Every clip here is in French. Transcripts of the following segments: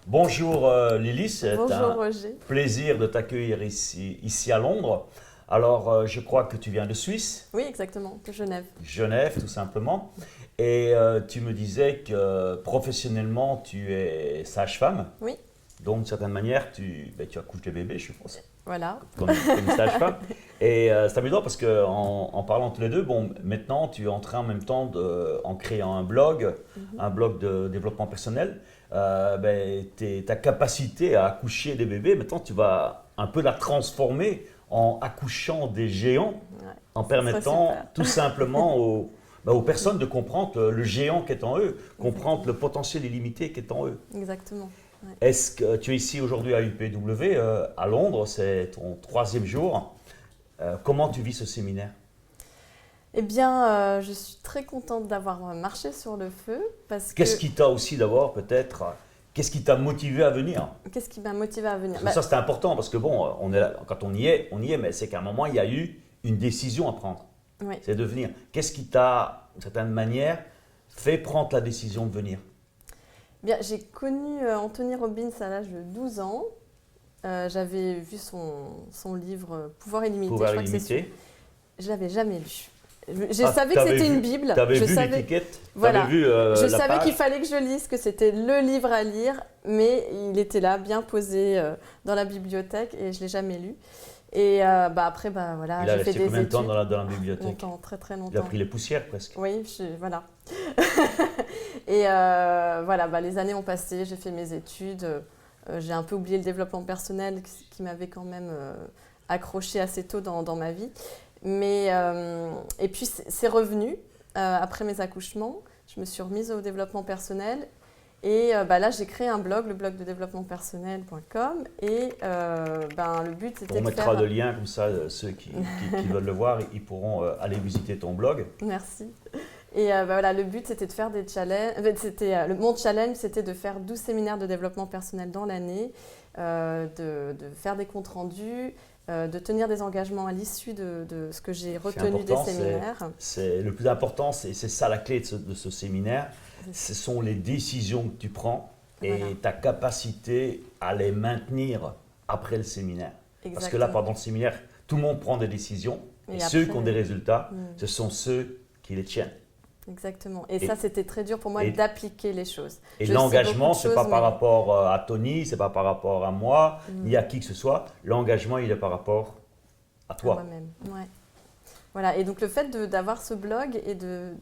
Bonjour Lily, c'est Bonjour un Roger. plaisir de t'accueillir ici à Londres. Alors, je crois que tu viens de Suisse, Oui, exactement, de Genève. Genève tout simplement. Et tu me disais que professionnellement, tu es sage-femme. Oui, Donc, d'une certaine manière, tu accouches des bébés, je suppose, voilà. comme une sage-femme. Et c'est amusant parce qu'en parlant tous les deux, bon, maintenant, tu es en train en même temps, en créant un blog de développement personnel, ta capacité à accoucher des bébés, maintenant, tu vas un peu la transformer en accouchant des géants, Ouais, en ça serait permettant super. tout simplement aux personnes de comprendre le géant qui est en eux, comprendre le potentiel illimité qui est en eux. Exactement. Ouais. Est-ce que tu es ici aujourd'hui à UPW, à Londres, c'est ton troisième jour. Comment tu vis ce séminaire? Eh bien, je suis très contente d'avoir marché sur le feu parce que Qu'est-ce qui t'a aussi d'abord peut-être, qu'est-ce qui t'a motivé à venir? qu'est-ce qui m'a motivée à venir? Parce que ça c'est important parce que bon, on est là, quand on y est, mais c'est qu'à un moment il y a eu une décision à prendre. Oui. C'est de venir. Qu'est-ce qui t'a, d'une certaine manière, fait prendre la décision de venir? Bien, j'ai connu Anthony Robbins à l'âge de 12 ans. J'avais vu son livre Pouvoir illimité. Pouvoir Je crois que c'est illimité. Je l'avais jamais lu. Je Ah, savais que t'avais c'était vu- une Bible. T'avais Je vu savais, l'étiquette? voilà. T'avais vu Je la savais page? qu'il fallait que je lise, que c'était le livre à lire, mais il était là, bien posé dans la bibliothèque et je l'ai jamais lu. Et après, voilà, Il a j'ai fait resté des combien de temps études. dans la bibliothèque? Longtemps, très très Il a longtemps. pris les poussières presque. Oui, voilà. Et voilà, les années ont passé, j'ai fait mes études. J'ai un peu oublié le développement personnel qui m'avait quand même accroché assez tôt dans ma vie. Mais, et puis c'est revenu après mes accouchements. Je me suis remise au développement personnel. Et là, j'ai créé un blog, le blog de développementpersonnel.com. Et le but, c'était On de mettra faire... le lien, comme ça, ceux qui veulent le voir, ils pourront aller visiter ton blog. Merci. Et le but, c'était de faire des challenges. En fait, mon challenge, c'était de faire 12 séminaires de développement personnel dans l'année, de faire des comptes rendus, de tenir des engagements à l'issue de ce que j'ai retenu des séminaires. C'est le plus important, c'est ça la clé de ce séminaire. Ce sont les décisions que tu prends et Voilà. ta capacité à les maintenir après le séminaire. Exactement. Parce que là, pendant le séminaire, tout le monde prend des décisions et ceux après, qui ont des résultats, Mm. ce sont ceux qui les tiennent. Exactement. Et ça, c'était très dur pour moi d'appliquer les choses. Et Je sais l'engagement, beaucoup de ce n'est choses, pas par mais- rapport à Tony, ce n'est pas par rapport à moi, Mm. ni à qui que ce soit. L'engagement, il est par rapport à À toi. moi-même. Ouais. Voilà, et donc le fait d'avoir ce blog et de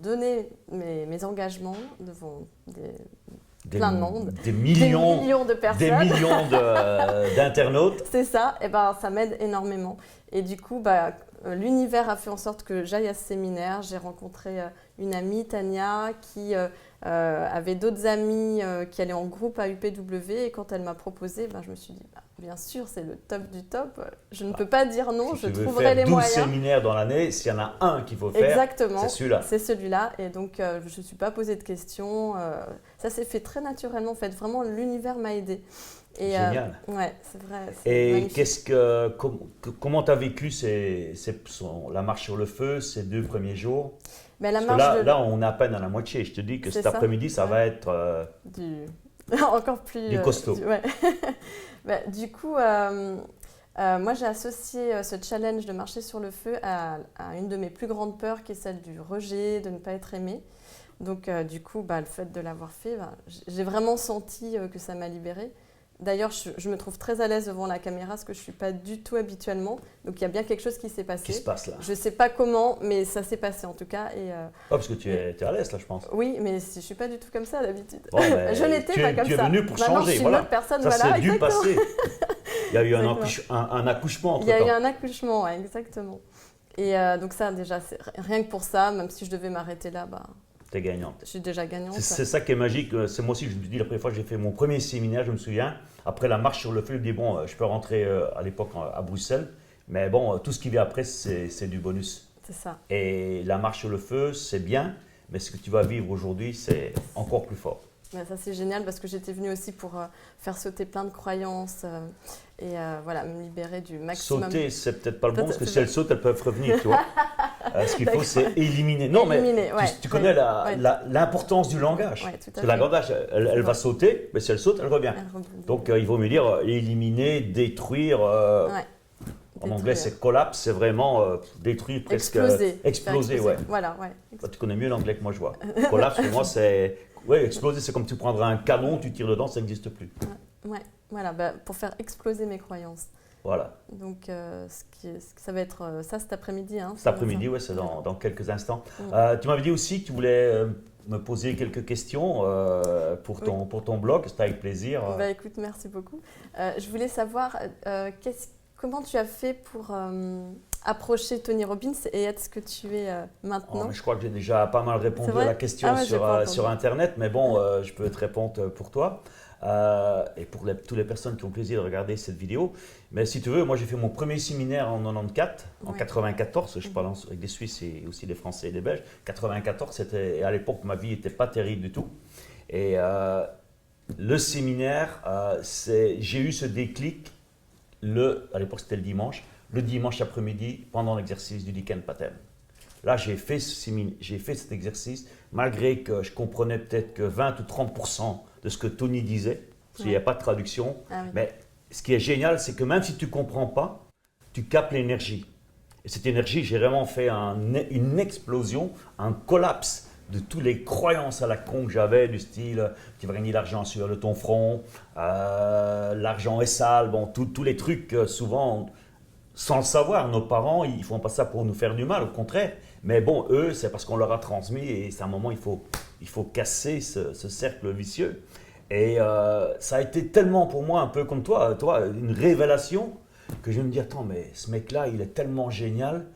donner mes engagements devant plein de monde, Des millions, de des personnes, millions d'internautes. c'est ça, et ça m'aide énormément. Et du coup, l'univers a fait en sorte que j'aille à ce séminaire. J'ai rencontré une amie, Tania, qui avait d'autres amis qui allaient en groupe à UPW. Et quand elle m'a proposé, je me suis dit, bien sûr, c'est le top du top. Je ne peux pas dire non, Si je tu veux trouverai faire les 12 moyens. séminaires dans l'année, s'il y en a un qu'il faut faire, Exactement, c'est celui-là. c'est celui-là. Et donc, je ne me suis pas posé de questions. Ça s'est fait très naturellement. En fait, vraiment, l'univers m'a aidée. Et, Génial. Ouais, c'est vrai. C'est Et magnifique. comment tu as vécu la marche sur le feu, ces 2 premiers jours? Mais la Parce marche que là, on est à peine à la moitié. Je te dis que C'est cet ça. après-midi, ça Ouais. va être encore plus du costaud. ouais. Du coup, moi j'ai associé ce challenge de marcher sur le feu à une de mes plus grandes peurs, qui est celle du rejet, de ne pas être aimée. Donc du coup, le fait de l'avoir fait, j'ai vraiment senti que ça m'a libérée. D'ailleurs, je me trouve très à l'aise devant la caméra, ce que je ne suis pas du tout habituellement. Donc il y a bien quelque chose qui s'est passé. qui se passe là. Je ne sais pas comment, mais ça s'est passé en tout cas. Et, Parce que tu es à l'aise là, je pense. oui, mais je ne suis pas du tout comme ça d'habitude. Bon, ben, Je n'étais pas comme ça. Tu es venu pour Maintenant, changer. je suis Voilà. une autre personne. Ça voilà, s'est dû exactement. passer. Il y a eu Exactement. un accouchement Il y a eu entre-temps. un accouchement, ouais, exactement. Et donc ça, déjà, rien que pour ça, même si je devais m'arrêter là, T'es gagnante. je suis déjà gagnante. C'est ça qui est magique. C'est moi aussi, je me suis dit, la première fois que j'ai fait mon premier séminaire, je me souviens, après la marche sur le feu, je me dis, bon, je peux rentrer à l'époque à Bruxelles, mais bon, tout ce qui vient après, c'est du bonus. C'est ça. Et la marche sur le feu, c'est bien, mais ce que tu vas vivre aujourd'hui, c'est encore plus fort. Ben, ça, c'est génial parce que j'étais venue aussi pour faire sauter plein de croyances et voilà, me libérer du maximum. Sauter, c'est peut-être pas le bon, parce que C'est si elles sautent, elles peuvent revenir, tu vois. Ce qu'il faut, c'est éliminer. Non, mais tu connais l'importance du langage. Ouais, tout à Parce que la langage, elle va sauter, mais si elle saute, elle revient. Donc, il vaut mieux dire éliminer, détruire. En anglais, c'est collapse, c'est vraiment détruire, presque exploser. Ouais. Voilà, Tu connais mieux l'anglais que moi, je vois. Collapse, pour moi, c'est exploser. C'est comme tu prendras un canon, tu tires dedans, ça n'existe plus. Voilà, pour faire exploser mes croyances. Voilà. Donc, ça va être ça cet après-midi. Hein, cet après-midi, oui, c'est dans quelques instants. Tu m'avais dit aussi que tu voulais me poser quelques questions pour ton blog. C'était avec plaisir. Écoute, merci beaucoup. Je voulais savoir comment tu as fait pour approcher Tony Robbins et être ce que tu es maintenant. Je crois que j'ai déjà pas mal répondu à la question sur Internet, mais bon, je peux te répondre pour toi. Et pour toutes les personnes qui ont plaisir de regarder cette vidéo. Mais si tu veux, moi j'ai fait mon premier séminaire en 94, en 94, je parle avec des Suisses et aussi des Français et des Belges. 94, à l'époque, ma vie n'était pas terrible du tout. Et le séminaire, j'ai eu ce déclic, à l'époque c'était le dimanche après-midi, pendant l'exercice du Diken Patel. Là, j'ai fait cet exercice, malgré que je comprenais peut-être que 20 ou 30% de ce que Tony disait, parce qu'il n'y a pas de traduction. Mais ce qui est génial, c'est que même si tu ne comprends pas, tu captes l'énergie. Et cette énergie, j'ai vraiment fait une explosion, un collapse de toutes les croyances à la con que j'avais, du style « tu vas gagner l'argent sur ton front »,« l'argent est sale », bon, tous les trucs souvent… Sans le savoir, nos parents, ils ne font pas ça pour nous faire du mal, au contraire. Mais bon, eux, c'est parce qu'on leur a transmis et c'est un moment, il faut casser ce cercle vicieux. Et ça a été tellement pour moi, un peu comme toi, une révélation que je me dis, attends, mais ce mec-là, il est tellement génial.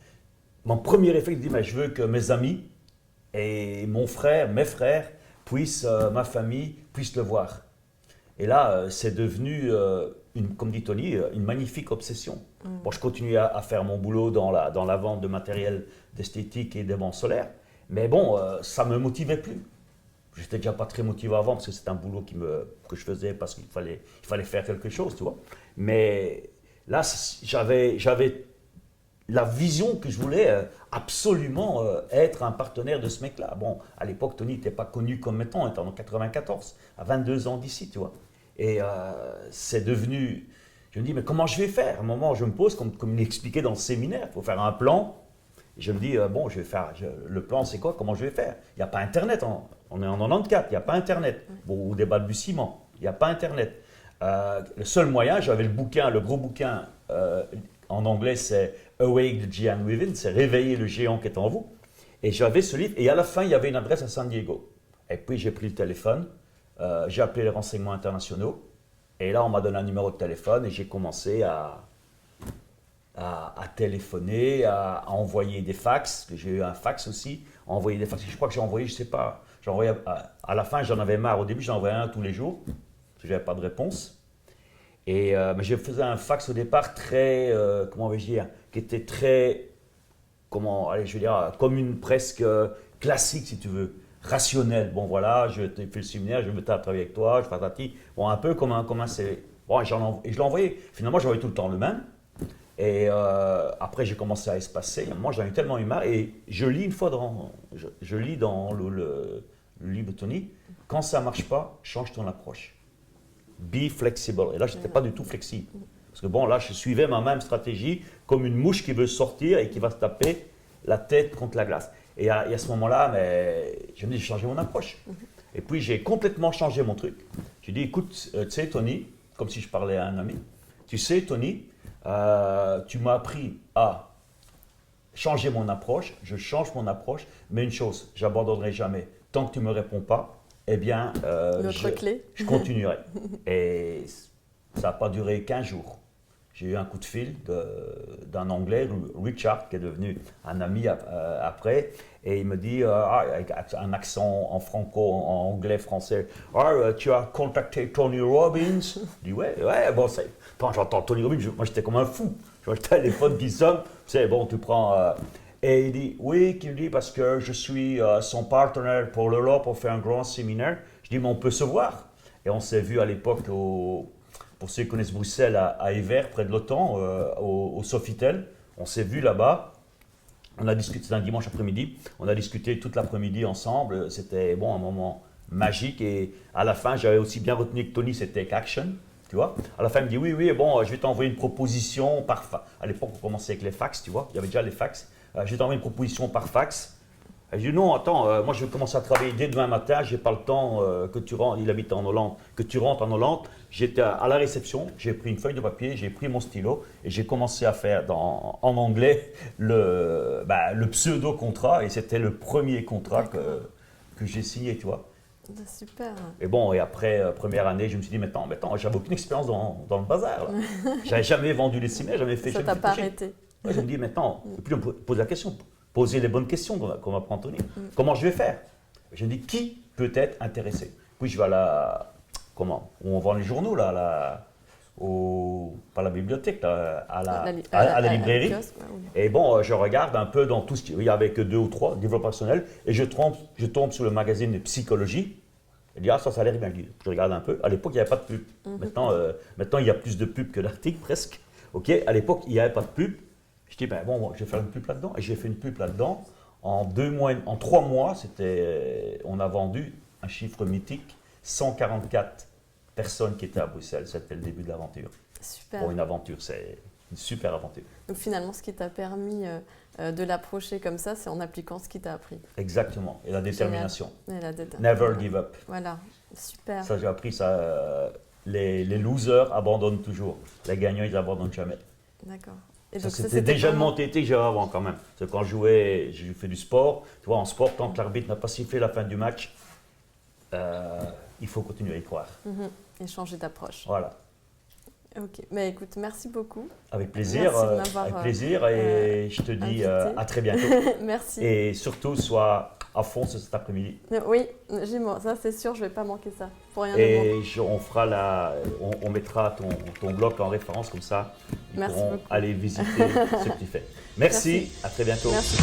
Mon premier réflexe, je dis, mais je veux que mes amis et mes frères, ma famille, puissent le voir. Et là, c'est devenu, comme dit Tony, une magnifique obsession. Bon, je continue à faire mon boulot dans la vente de matériel d'esthétique et d'aimants solaires, mais bon, ça ne me motivait plus. J'étais déjà pas très motivé avant parce que c'était un boulot que je faisais parce qu'il fallait faire quelque chose, tu vois. Mais là, j'avais la vision que je voulais absolument être un partenaire de ce mec-là. Bon, à l'époque, Tony n'était pas connu comme maintenant, il était en 94, à 22 ans d'ici, tu vois. Et c'est devenu… Je me dis, mais comment je vais faire? À un moment, je me pose, comme il expliquait dans le séminaire, il faut faire un plan. Et je me dis, bon, je vais faire… le plan, c'est quoi? Comment je vais faire? Il n'y a pas Internet. On est en 94, il n'y a pas Internet. Bon, au débat du ciment, il n'y a pas Internet. Le seul moyen, j'avais le gros bouquin, en anglais, c'est Awake the Giant Within, c'est Réveiller le géant qui est en vous. Et j'avais ce livre, et à la fin, il y avait une adresse à San Diego. Et puis, j'ai pris le téléphone, j'ai appelé les renseignements internationaux. Et là, on m'a donné un numéro de téléphone et j'ai commencé à téléphoner, à envoyer des fax. J'ai eu un fax aussi, à envoyer des fax. Je crois que j'ai envoyé, je ne sais pas, à la fin, j'en avais marre. Au début, j'en envoyais un tous les jours, parce que je n'avais pas de réponse. Mais je faisais un fax au départ très, comment vais-je dire, qui était très, comme une presque classique, si tu veux. Rationnel. Bon, voilà, je t'ai fait le séminaire, je veux travailler avec toi, je fais tati. Bon, un peu comme un c'est. Bon, et je l'ai envoyé. Finalement, j'envoyais tout le temps le même. Et après, j'ai commencé à espacer. Moi, j'en ai tellement eu marre. Et je lis une fois je lis dans le livre de Tony, quand ça ne marche pas, change ton approche. Be flexible. Et là, je n'étais pas du tout flexible. Parce que bon, là, je suivais ma même stratégie, comme une mouche qui veut sortir et qui va se taper la tête contre la glace. Et à ce moment-là, je me dis, j'ai changé mon approche. Et puis, j'ai complètement changé mon truc. Je dis, écoute, tu sais, Tony, comme si je parlais à un ami, tu sais, Tony, tu m'as appris à changer mon approche, je change mon approche, mais une chose, j'abandonnerai jamais. Tant que tu ne me réponds pas, eh bien, je continuerai. Et ça n'a pas duré 15 jours. J'ai eu un coup de fil d'un Anglais, Richard, qui est devenu un ami après, et il me dit, avec un accent en anglais, français, tu as contacté Tony Robbins? Je dis, ouais, bon, quand j'entends Tony Robbins, moi j'étais comme un fou. Je vois le téléphone qui sonne, tu sais, bon, tu prends… et il dit, oui, parce que je suis son partenaire pour l'Europe, on fait un grand séminaire. Je dis, mais on peut se voir. Et on s'est vu à l'époque pour ceux qui connaissent Bruxelles, à Evere, près de l'OTAN, au Sofitel. On s'est vu là-bas. On a discuté, c'était un dimanche après-midi, on a discuté toute l'après-midi ensemble. C'était bon, un moment magique. Et à la fin, j'avais aussi bien retenu que Tony, c'était Action. Tu vois, à la fin, il me dit oui, bon, je vais t'envoyer une proposition par fax. À l'époque, on commençait avec les fax, tu vois, il y avait déjà les fax. Je vais t'envoyer une proposition par fax. Je dis non, attends, moi je vais commencer à travailler dès demain matin, j'ai pas le temps que tu rentres, il habite en Hollande, que tu rentres en Hollande. J'étais à la réception, j'ai pris une feuille de papier, j'ai pris mon stylo et j'ai commencé à faire en anglais le pseudo-contrat et c'était le premier contrat que j'ai signé, tu vois. Super. Et bon, et après, première année, je me suis dit, maintenant, j'avais aucune expérience dans le bazar. J'avais jamais vendu les cimets, jamais fait. Ça t'a pas arrêté. Ouais, je me dis, maintenant, et puis on me pose la question, poser les bonnes questions qu'on m'apprend Tony. Comment je vais faire? Je me dis, qui peut être intéressé? Puis je vais où on vend les journaux, là, pas la bibliothèque, là, à la librairie. Kiosque, ouais, oui. Et bon, je regarde un peu dans tout ce qu'il y avait que 2 ou 3 développeurs personnels et je tombe sur le magazine de psychologie. Je dis, ah, ça a l'air bien. Je regarde un peu. À l'époque, il n'y avait pas de pub. Maintenant, il y a plus de pubs que d'articles, presque. OK, à l'époque, il n'y avait pas de pub. Je dis, ben bon, je vais faire une pub là-dedans. Et j'ai fait une pub là-dedans. En 3 mois, on a vendu un chiffre mythique, 144 personnes qui étaient à Bruxelles. C'était le début de l'aventure. Super. Pour une aventure, c'est une super aventure. Donc finalement, ce qui t'a permis de l'approcher comme ça, c'est en appliquant ce qu'il t'a appris. Exactement. Et la détermination. Never give up. Voilà, super. Ça, j'ai appris ça. Les losers abandonnent toujours. Les gagnants, ils abandonnent jamais. D'accord. Et donc, c'était déjà de mon tété que j'avais avant quand même. C'est quand j'ai fait du sport. Tu vois, en sport, tant que l'arbitre n'a pas sifflé la fin du match, il faut continuer à y croire. Et changer d'approche. Voilà. Ok, mais écoute, merci beaucoup. Avec plaisir, avec plaisir et je te dis à très bientôt. Merci. Et surtout, sois à fond cet après-midi. Oui, ça c'est sûr, je ne vais pas manquer ça. Pour rien et on mettra ton blog en référence comme ça. Ils pourront aller visiter ce que tu fais. Merci, à très bientôt. Merci.